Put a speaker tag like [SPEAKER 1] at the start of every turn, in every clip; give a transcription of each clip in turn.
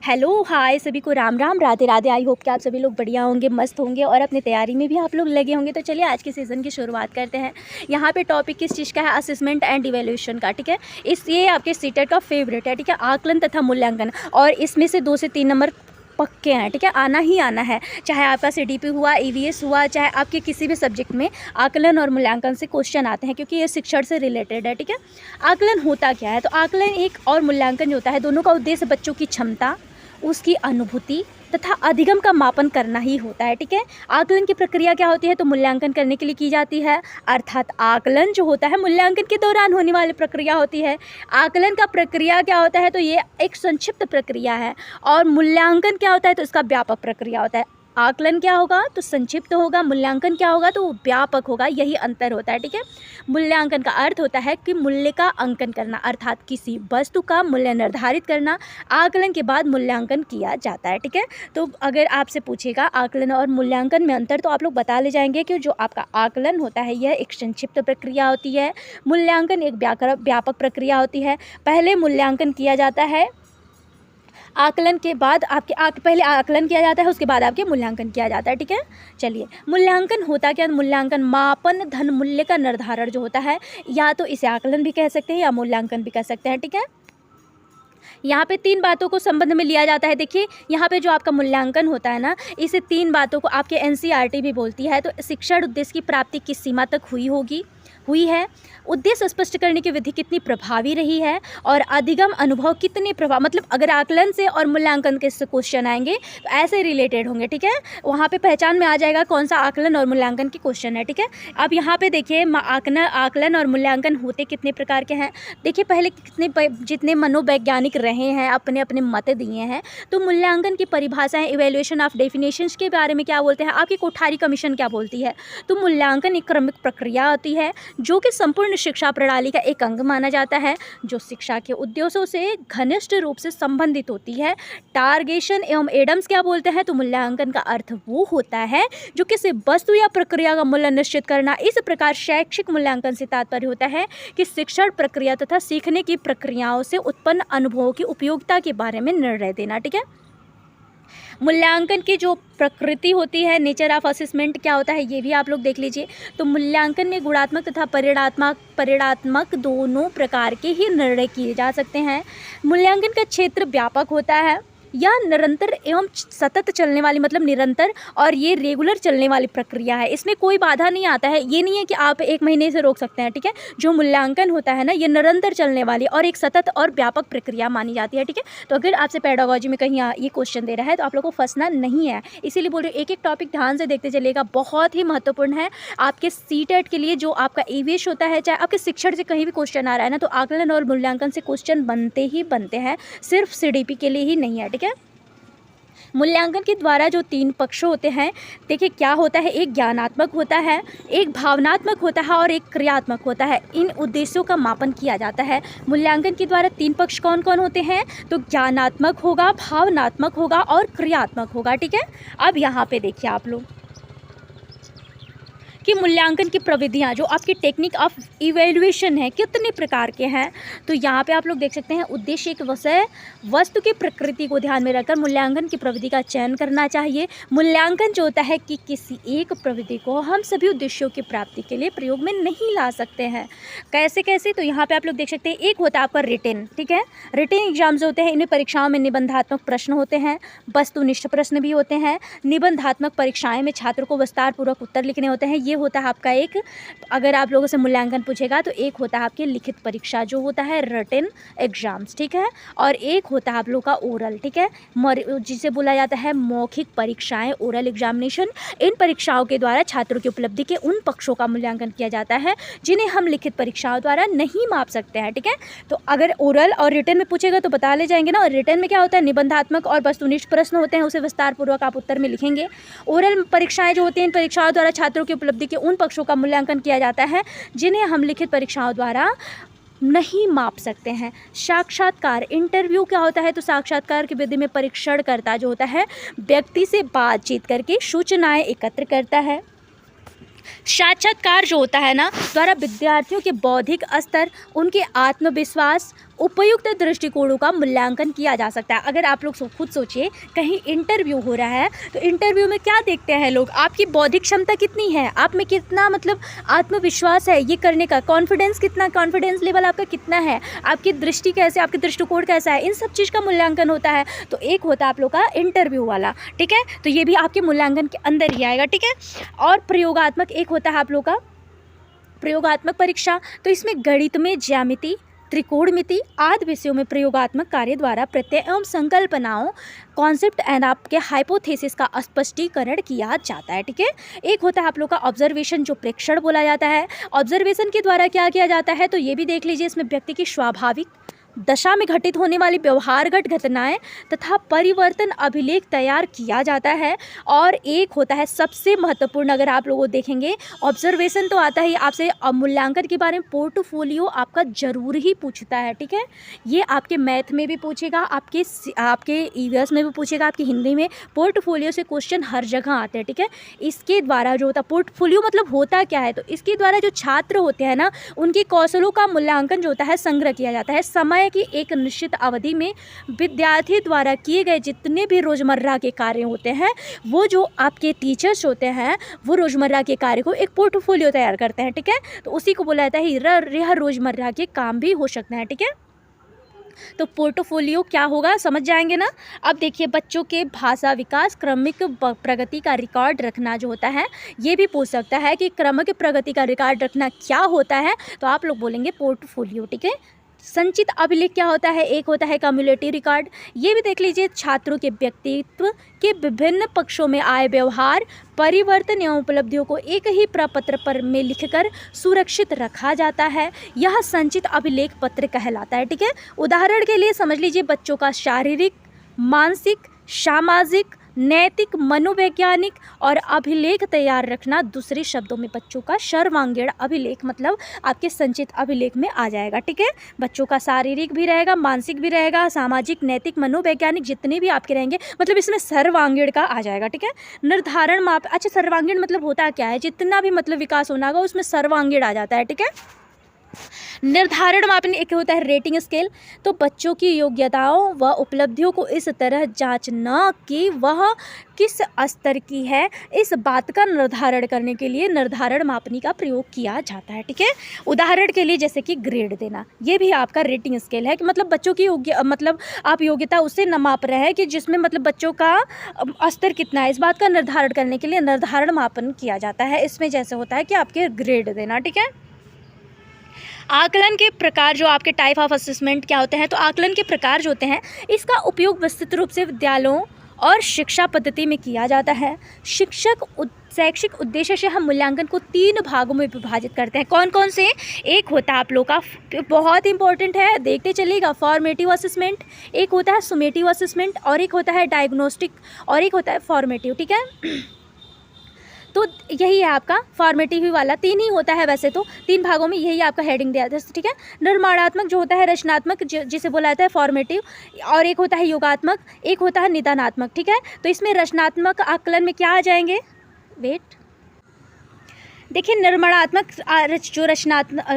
[SPEAKER 1] Hello hi सभी को Ram Ram Radhe Radhe. I hope कि आप सभी लोग बढ़िया होंगे, मस्त होंगे और अपनी तैयारी में भी आप लोग लगे होंगे। तो चलिए आज के सीज़न की शुरुआत करते हैं। यहाँ पे टॉपिक किस चीज़ का है? असेसमेंट एंड इवैल्यूएशन का। ठीक है, ये आपके सीटेट का फेवरेट है। ठीक है, आकलन तथा मूल्यांकन, और इसमें से 2 से 3 नंबर पक्के हैं। ठीक है, आना ही आना है, चाहे आपका सीडीपी हुआ, ईवीएस हुआ, चाहे आपके किसी भी सब्जेक्ट में आकलन और मूल्यांकन से क्वेश्चन आते हैं, क्योंकि ये शिक्षण से रिलेटेड है। ठीक है, आकलन होता क्या है? तो आकलन एक और मूल्यांकन जो होता है, दोनों का उद्देश्य बच्चों की क्षमता, उसकी अनुभूति तथा अधिगम का मापन करना ही होता है। ठीक है, आकलन की प्रक्रिया क्या होती है? तो मूल्यांकन करने के लिए की जाती है, अर्थात आकलन जो होता है मूल्यांकन के दौरान होने वाली प्रक्रिया होती है। आकलन का प्रक्रिया क्या होता है? तो ये एक संक्षिप्त प्रक्रिया है, और मूल्यांकन क्या होता है? तो इसका व्यापक प्रक्रिया होता है। आकलन क्या होगा? तो संक्षिप्त होगा, मूल्यांकन क्या होगा? तो व्यापक होगा, यही अंतर होता है। ठीक है, मूल्यांकन का अर्थ होता है कि मूल्य का अंकन करना, अर्थात किसी वस्तु का मूल्य निर्धारित करना। आकलन के बाद मूल्यांकन किया जाता है। ठीक है, तो अगर आपसे पूछेगा आकलन और मूल्यांकन में अंतर, तो आप लोग बता ले जाएंगे कि जो आपका आकलन होता है यह एक संक्षिप्त प्रक्रिया होती है, मूल्यांकन एक व्यापक प्रक्रिया होती है। पहले मूल्यांकन किया जाता है, आकलन के बाद पहले आकलन किया जाता है, उसके बाद आपके मूल्यांकन किया जाता है। ठीक है, चलिए मूल्यांकन होता क्या? मूल्यांकन मापन धन मूल्य का निर्धारण जो होता है, या तो इसे आकलन भी कह सकते हैं या मूल्यांकन भी कह सकते हैं। ठीक है, यहाँ पे 3 बातों को संबंध में लिया जाता है। देखिए यहाँ पे जो आपका मूल्यांकन होता है ना, इसे 3 बातों को आपके एनसीईआरटी भी बोलती है। तो शिक्षण उद्देश्य की प्राप्ति किस सीमा तक हुई है, उद्देश्य स्पष्ट करने की विधि कितनी प्रभावी रही है, और अधिगम अनुभव कितने मतलब अगर आकलन से और मूल्यांकन के क्वेश्चन आएंगे तो ऐसे रिलेटेड होंगे। ठीक है, वहाँ पे पहचान में आ जाएगा कौन सा आकलन और मूल्यांकन के क्वेश्चन है। ठीक है, अब यहाँ पे देखिए आकलन और मूल्यांकन होते कितने प्रकार के हैं। देखिए पहले जितने मनोवैज्ञानिक रहे हैं अपने अपने मत दिए हैं। तो मूल्यांकन की परिभाषाएं, इवैल्यूएशन ऑफ डेफिनेशंस के बारे में क्या बोलते हैं, आपकी कोठारी कमीशन क्या बोलती है? तो मूल्यांकन एक क्रमिक प्रक्रिया होती है जो कि संपूर्ण शिक्षा प्रणाली का एक अंग माना जाता है, जो शिक्षा के उद्देश्यों से घनिष्ठ रूप से संबंधित होती है। टारगेशन एवं एडम्स क्या बोलते हैं? तो मूल्यांकन का अर्थ वो होता है जो किसी वस्तु या प्रक्रिया का मूल्य निश्चित करना। इस प्रकार शैक्षिक मूल्यांकन से तात्पर्य होता है कि शिक्षण प्रक्रिया तथा सीखने की प्रक्रियाओं से उत्पन्न अनुभवों की उपयोगिता के बारे में निर्णय देना। ठीक है, मूल्यांकन की जो प्रकृति होती है, नेचर ऑफ असेसमेंट क्या होता है, ये भी आप लोग देख लीजिए। तो मूल्यांकन में गुणात्मक तथा परिणात्मक दोनों प्रकार के ही निर्णय किए जा सकते हैं। मूल्यांकन का क्षेत्र व्यापक होता है, या निरंतर एवं सतत चलने वाली, मतलब निरंतर और ये रेगुलर चलने वाली प्रक्रिया है। इसमें कोई बाधा नहीं आता है, ये नहीं है कि आप 1 महीने से रोक सकते हैं। ठीक है, जो मूल्यांकन होता है ना, ये निरंतर चलने वाली और एक सतत और व्यापक प्रक्रिया मानी जाती है। ठीक है, तो अगर आपसे पेडागोजी में कहीं ये क्वेश्चन दे रहा है तो आप लोग को फंसना नहीं है। इसीलिए बोल रही हूँ, एक एक टॉपिक ध्यान से देखते चलिएगा, बहुत ही महत्वपूर्ण है आपके सीटेट के लिए। जो आपका ईवीएस होता है, चाहे आपके शिक्षण से कहीं भी क्वेश्चन आ रहा है ना, तो आकलन और मूल्यांकन से क्वेश्चन बनते ही बनते हैं, सिर्फ सीडीपी के लिए ही नहीं है। ठीक है, मूल्यांकन के द्वारा जो 3 पक्ष होते हैं, देखिए क्या होता है, एक ज्ञानात्मक होता है, एक भावनात्मक होता है और एक क्रियात्मक होता है। इन उद्देश्यों का मापन किया जाता है। मूल्यांकन के द्वारा 3 पक्ष कौन कौन होते हैं? तो ज्ञानात्मक होगा, भावनात्मक होगा और क्रियात्मक होगा। ठीक है, अब यहाँ पे देखिए आप लोग कि मूल्यांकन की प्रविधियाँ, जो आपकी टेक्निक ऑफ इवैल्यूएशन है, कितने प्रकार के हैं। तो यहाँ पे आप लोग देख सकते हैं, उद्देश्य एक विषय वस्तु की प्रकृति को ध्यान में रखकर मूल्यांकन की प्रविधि का चयन करना चाहिए। मूल्यांकन जो होता है कि किसी एक प्रविधि को हम सभी उद्देश्यों की प्राप्ति के लिए प्रयोग में नहीं ला सकते हैं। कैसे कैसे? तो यहाँ पर आप लोग देख सकते हैं, एक होता है आपका रिटेन। ठीक है, रिटेन एग्जाम जो होते हैं, इनमें परीक्षाओं में निबंधात्मक प्रश्न होते हैं, वस्तुनिष्ठ प्रश्न भी होते हैं। निबंधात्मक परीक्षाएं में छात्रों को विस्तार पूर्वक उत्तर लिखने होते हैं। ये होता है आपका एक, अगर आप लोगों से मूल्यांकन पूछेगा तो एक होता है आपकी लिखित परीक्षा जो होता है रिटन एग्जाम्स। ठीक है, और एक होता है आप लोग का ओरल। ठीक है, जिसे बोला जाता है मौखिक परीक्षाएं, ओरल एग्जामिनेशन। इन परीक्षाओं के द्वारा छात्रों की उपलब्धि के उन पक्षों का मूल्यांकन किया जाता है जिन्हें हम लिखित परीक्षाओं द्वारा नहीं माप सकते हैं। ठीक है, तो अगर ओरल और रिटन में पूछेगा तो बता ले जाएंगे ना। और रिटन में क्या होता है, निबंधात्मक और वस्तुनिष्ठ प्रश्न होते हैं, उसे विस्तार पूर्वक आप उत्तर में लिखेंगे। ओरल परीक्षाएं जो होती हैं, इन परीक्षाओं द्वारा छात्रों की उपलब्धि के उन पक्षों का मूल्यांकन किया जाता है जिन्हें हम लिखित परीक्षाओं द्वारा नहीं माप सकते हैं। साक्षात्कार, इंटरव्यू क्या होता है? तो साक्षात्कार की विधि में परीक्षणकर्ता जो होता है व्यक्ति से बातचीत करके सूचनाएं एकत्र करता है। साक्षात्कार जो होता है ना, द्वारा विद्यार्थियों के बौद्धिक स्तर, उनके आत्मविश्वास, उपयुक्त दृष्टिकोणों का मूल्यांकन किया जा सकता है। अगर आप लोग खुद सोचिए, कहीं इंटरव्यू हो रहा है तो इंटरव्यू में क्या देखते हैं लोग, आपकी बौद्धिक क्षमता कितनी है, आप में कितना मतलब आत्मविश्वास है ये करने का, कॉन्फिडेंस कितना, कॉन्फिडेंस लेवल आपका कितना है, आपकी दृष्टि कैसे, आपके दृष्टिकोण कैसा है, इन सब चीज़ का मूल्यांकन होता है। तो एक होता है आप लोग का इंटरव्यू वाला, ठीक है, तो ये भी आपके मूल्यांकन के अंदर ही आएगा, ठीक है। और प्रयोगात्मक एक होता है आप लोग का प्रयोगात्मक परीक्षा, तो इसमें गणित में ज्यामिति, त्रिकोणमिति आदि विषयों में प्रयोगात्मक कार्य द्वारा प्रत्यय एवं संकल्पनाओं, कॉन्सेप्ट एंड आपके हाइपोथेसिस का स्पष्टीकरण किया जाता है, ठीक है। एक होता है आप लोग का ऑब्जर्वेशन, जो प्रेक्षण बोला जाता है। ऑब्जर्वेशन के द्वारा क्या किया जाता है, तो ये भी देख लीजिए, इसमें व्यक्ति की स्वाभाविक दशा में घटित होने वाली व्यवहारगत घटनाएं तथा परिवर्तन अभिलेख तैयार किया जाता है। और एक होता है सबसे महत्वपूर्ण, अगर आप लोगों देखेंगे, ऑब्जर्वेशन तो आता ही, आपसे मूल्यांकन के बारे में पोर्टफोलियो आपका जरूर ही पूछता है, ठीक है। ये आपके मैथ में भी पूछेगा, आपके ईवीएस में भी पूछेगा, आपकी हिंदी में पोर्टफोलियो से क्वेश्चन हर जगह आते हैं, ठीक है। इसके द्वारा जो होता है पोर्टफोलियो मतलब होता क्या है, तो इसके द्वारा जो छात्र होते हैं ना, उनके कौशलों का मूल्यांकन जो होता है संग्रह किया जाता है। समय की एक निश्चित अवधि में विद्यार्थी द्वारा किए गए जितने भी रोजमर्रा के कार्य होते हैं, वो जो आपके टीचर्स होते हैं वो रोजमर्रा के कार्य को एक पोर्टफोलियो तैयार करते हैं, ठीक है। तो उसी को बोला जाता है यह रोजमर्रा के काम भी हो सकते हैं, ठीक है। तो पोर्टफोलियो क्या होगा समझ जाएंगे ना। अब देखिए, बच्चों के भाषा विकास क्रमिक प्रगति का रिकॉर्ड रखना जो होता है, ये भी पूछ सकता है कि क्रमिक प्रगति का रिकॉर्ड रखना क्या होता है, तो आप लोग बोलेंगे पोर्टफोलियो, ठीक है। संचित अभिलेख क्या होता है, एक होता है कम्युलेटिव रिकॉर्ड, ये भी देख लीजिए, छात्रों के व्यक्तित्व के विभिन्न पक्षों में आए व्यवहार, परिवर्तन एवं उपलब्धियों को एक ही प्रपत्र पर में लिखकर सुरक्षित रखा जाता है, यह संचित अभिलेख पत्र कहलाता है, ठीक है। उदाहरण के लिए समझ लीजिए, बच्चों का शारीरिक, मानसिक, सामाजिक, नैतिक, मनोवैज्ञानिक और अभिलेख तैयार रखना, दूसरे शब्दों में बच्चों का सर्वांगीण अभिलेख मतलब आपके संचित अभिलेख में आ जाएगा, ठीक है। बच्चों का शारीरिक भी रहेगा, मानसिक भी रहेगा, सामाजिक, नैतिक, मनोवैज्ञानिक जितने भी आपके रहेंगे, मतलब इसमें सर्वांगीण का आ जाएगा, ठीक है। निर्धारण माप, अच्छा सर्वांगीण मतलब होता क्या है, जितना भी मतलब विकास होना होगा उसमें सर्वांगीण आ जाता है, ठीक है। निर्धारण मापन एक होता है रेटिंग स्केल, तो बच्चों की योग्यताओं व उपलब्धियों को इस तरह जांचना कि वह किस स्तर की है, इस बात का निर्धारण करने के लिए निर्धारण मापनी का प्रयोग किया जाता है, ठीक है। उदाहरण के लिए जैसे कि ग्रेड देना, ये भी आपका रेटिंग स्केल है कि मतलब बच्चों की मतलब आप योग्यता उससे न माप रहे हैं कि जिसमें मतलब बच्चों का स्तर कितना है, इस बात का निर्धारण करने के लिए निर्धारण मापन किया जाता है। इसमें जैसे होता है कि आपके ग्रेड देना, ठीक है। आकलन के प्रकार, जो आपके टाइप ऑफ असेसमेंट क्या होते हैं, तो आकलन के प्रकार जो होते हैं, इसका उपयोग विस्तृत रूप से विद्यालयों और शिक्षा पद्धति में किया जाता है। शैक्षिक उद्देश्य से हम मूल्यांकन को 3 भागों में विभाजित करते हैं। कौन कौन से, एक होता है आप लोग का, बहुत इंपॉर्टेंट है, देखते चलिएगा, फॉर्मेटिव असेसमेंट, एक होता है सुमेटिव असेसमेंट, और एक होता है डायग्नोस्टिक, और एक होता है फॉर्मेटिव, ठीक है। तो यही है आपका फॉर्मेटिव ही वाला, 3 ही होता है वैसे तो, 3 भागों में यही आपका हेडिंग दिया था, ठीक है। निर्माणात्मक जो होता है, रचनात्मक जिसे बोला जाता है फॉर्मेटिव, और एक होता है योगात्मक, एक होता है निदानात्मक, ठीक है। तो इसमें रचनात्मक आकलन में क्या आ जाएंगे, वेट देखिए, निर्माणात्मक जो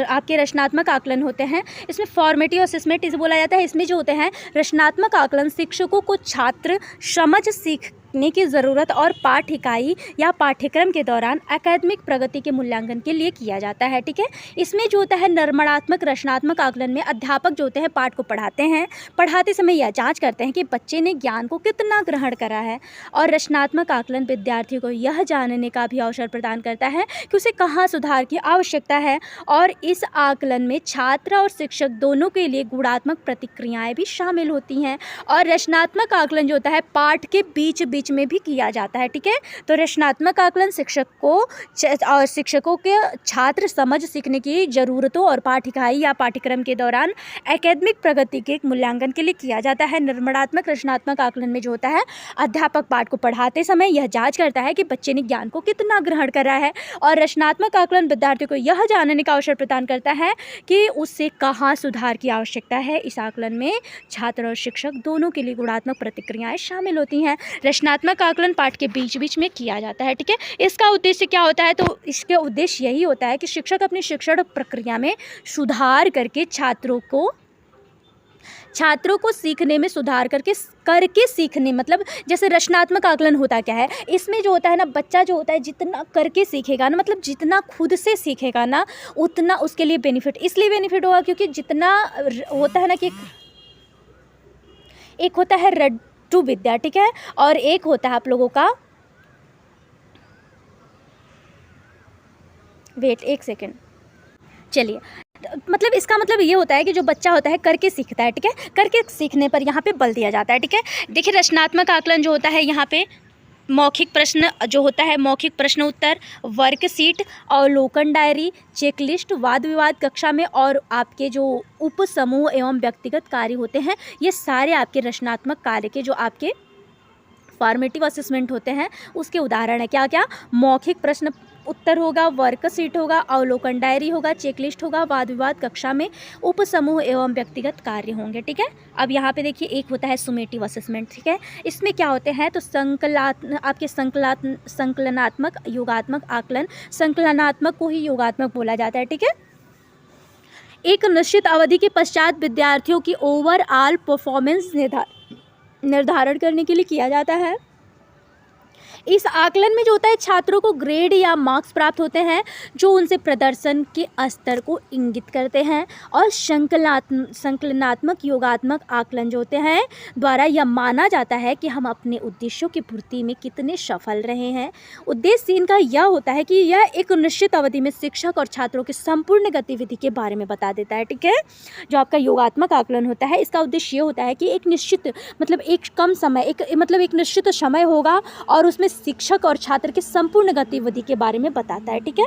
[SPEAKER 1] आपके रचनात्मक आकलन होते हैं, इसमें फॉर्मेटिव असेसमेंट इसे बोला जाता है। इसमें जो होते हैं रचनात्मक आकलन, शिक्षकों को छात्र समझ सीखने की ज़रूरत और पाठ इकाई या पाठ्यक्रम के दौरान एकेडमिक प्रगति के मूल्यांकन के लिए किया जाता है, ठीक है। इसमें जो होता है निर्माणात्मक रचनात्मक आकलन में अध्यापक जो होते हैं पाठ को पढ़ाते हैं, पढ़ाते समय यह जाँच करते हैं कि बच्चे ने ज्ञान को कितना ग्रहण करा है, और रचनात्मक आकलन विद्यार्थियों को यह जानने का भी अवसर प्रदान करता है कि उसे कहाँ सुधार की आवश्यकता है। और इस आकलन में छात्र और शिक्षक दोनों के लिए गुणात्मक प्रतिक्रियाएं भी शामिल होती हैं। और रचनात्मक आकलन जो होता है पाठ के बीच बीच में भी किया जाता है, ठीक है। तो रचनात्मक आकलन शिक्षक को और शिक्षकों के छात्र समझ सीखने की ज़रूरतों और पाठ इकाई या पाठ्यक्रम के दौरान एकेडमिक प्रगति के मूल्यांकन के लिए किया जाता है। निर्माणात्मक रचनात्मक आकलन में जो होता है अध्यापक पाठ को पढ़ाते समय यह जांच करता है कि बच्चे ने ज्ञान को कितना ग्रहण करा है, और रचनात्मक आकलन विद्यार्थियों को यह जानने का अवसर प्रदान करता है कि उससे कहाँ सुधार की आवश्यकता है। इस आकलन में छात्र और शिक्षक दोनों के लिए गुणात्मक प्रतिक्रियाएं शामिल होती हैं। रचनात्मक आकलन पाठ के बीच बीच में किया जाता है, ठीक है। इसका उद्देश्य क्या होता है, तो इसके उद्देश्य यही होता है कि शिक्षक अपनी शिक्षण प्रक्रिया में सुधार करके छात्रों को छात्रों को सीखने में सुधार करके सीखने, मतलब जैसे रचनात्मक आकलन होता क्या है, इसमें जो होता है ना, बच्चा जो होता है जितना करके सीखेगा ना, मतलब जितना खुद से सीखेगा ना, उतना उसके लिए बेनिफिट, इसलिए बेनिफिट होगा क्योंकि जितना होता है ना कि एक होता है रट्टू विद्या, ठीक है, और एक होता है आप लोगों का, वेट एक सेकेंड, चलिए, मतलब इसका मतलब ये होता है कि जो बच्चा होता है करके सीखता है, ठीक है, करके सीखने पर यहाँ पे बल दिया जाता है, ठीक है। देखिए रचनात्मक आकलन जो होता है यहाँ पे मौखिक प्रश्न जो होता है, मौखिक प्रश्न उत्तर, वर्कशीट, अवलोकन डायरी, चेकलिस्ट, वाद विवाद कक्षा में और आपके जो उप समूह एवं व्यक्तिगत कार्य होते हैं, ये सारे आपके रचनात्मक कार्य के जो आपके फॉर्मेटिव असेसमेंट होते हैं उसके उदाहरण है। क्या क्या? मौखिक प्रश्न उत्तर होगा, वर्कशीट होगा, अवलोकन डायरी होगा, चेकलिस्ट होगा, वाद विवाद कक्षा में उप समूह एवं व्यक्तिगत कार्य होंगे, ठीक है। अब यहाँ पे देखिए एक होता है सुमेटिव असेसमेंट, ठीक है। इसमें क्या होते हैं तो आपके संकलनात्मक योगात्मक आकलन, संकलनात्मक को ही योगात्मक बोला जाता है, ठीक है। एक निश्चित अवधि के पश्चात विद्यार्थियों की ओवरऑल परफॉर्मेंस निर्धारण करने के लिए किया जाता है। इस आकलन में जो होता है छात्रों को ग्रेड या मार्क्स प्राप्त होते हैं जो उनसे प्रदर्शन के स्तर को इंगित करते हैं, और संकलनात्मक योगात्मक आकलन जो होते हैं द्वारा यह माना जाता है कि हम अपने उद्देश्यों की पूर्ति में कितने सफल रहे हैं। उद्देश्य इनका यह होता है कि यह एक निश्चित अवधि में शिक्षक और छात्रों की संपूर्ण गतिविधि के बारे में बता देता है, ठीक है। जो आपका योगात्मक आकलन होता है इसका उद्देश्य ये होता है कि एक निश्चित मतलब एक कम समय एक निश्चित समय होगा और उसमें शिक्षक और छात्र की संपूर्ण गतिविधि के बारे में बताता है, ठीक है।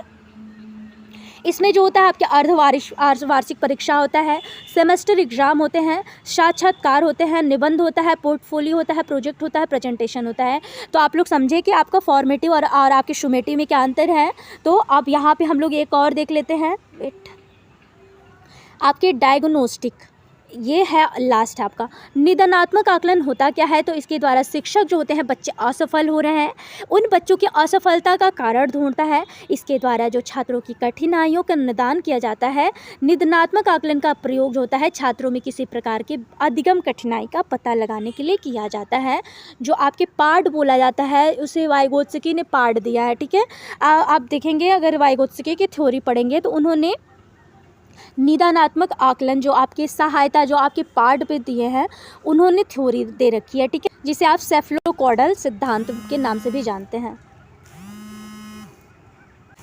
[SPEAKER 1] इसमें जो होता है आपके अर्धवार्षिक परीक्षा होता है, सेमेस्टर एग्जाम होते हैं, साक्षात्कार होते हैं, निबंध होता है, पोर्टफोलियो होता है, प्रोजेक्ट होता है, प्रेजेंटेशन होता है। तो आप लोग समझे कि आपका फॉर्मेटिव और आपके सुमेटिव में क्या अंतर है। तो अब यहाँ पे हम लोग एक और देख लेते हैं, आपके डायग्नोस्टिक, ये है लास्ट आपका निदानात्मक आकलन होता क्या है। तो इसके द्वारा शिक्षक जो होते हैं बच्चे असफल हो रहे हैं, उन बच्चों की असफलता का कारण ढूंढता है। इसके द्वारा जो छात्रों की कठिनाइयों का निदान किया जाता है। निदानात्मक आकलन का प्रयोग जो होता है छात्रों में किसी प्रकार के अधिगम कठिनाई का पता लगाने के लिए किया जाता है। जो आपके पाठ बोला जाता है उसे वाइगोत्स्की ने पाठ दिया है, ठीक है। आप देखेंगे अगर वाइगोत्स्की की थ्योरी पढ़ेंगे तो उन्होंने निदानात्मक आकलन जो आपकी सहायता जो आपके पार्ट पे दिए हैं उन्होंने थ्योरी दे रखी है, ठीक है, जिसे आप सेफलोकॉर्डल सिद्धांत के नाम से भी जानते हैं।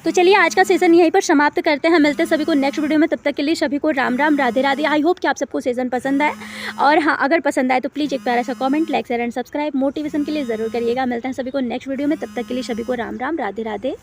[SPEAKER 1] तो चलिए आज का सेशन यहीं पर समाप्त करते हैं, मिलते हैं सभी को नेक्स्ट वीडियो में। तब तक के लिए सभी को राम राम, राधे राधे। आई होप कि आप सबको सेशन पसंद आए, और हाँ अगर पसंद आए तो प्लीज़ एक प्यारा सा comment, like, share and subscribe motivation के लिए ज़रूर करिएगा। मिलते हैं सभी को नेक्स्ट वीडियो में, तब तक के लिए सभी को राम राम, राधे राधे।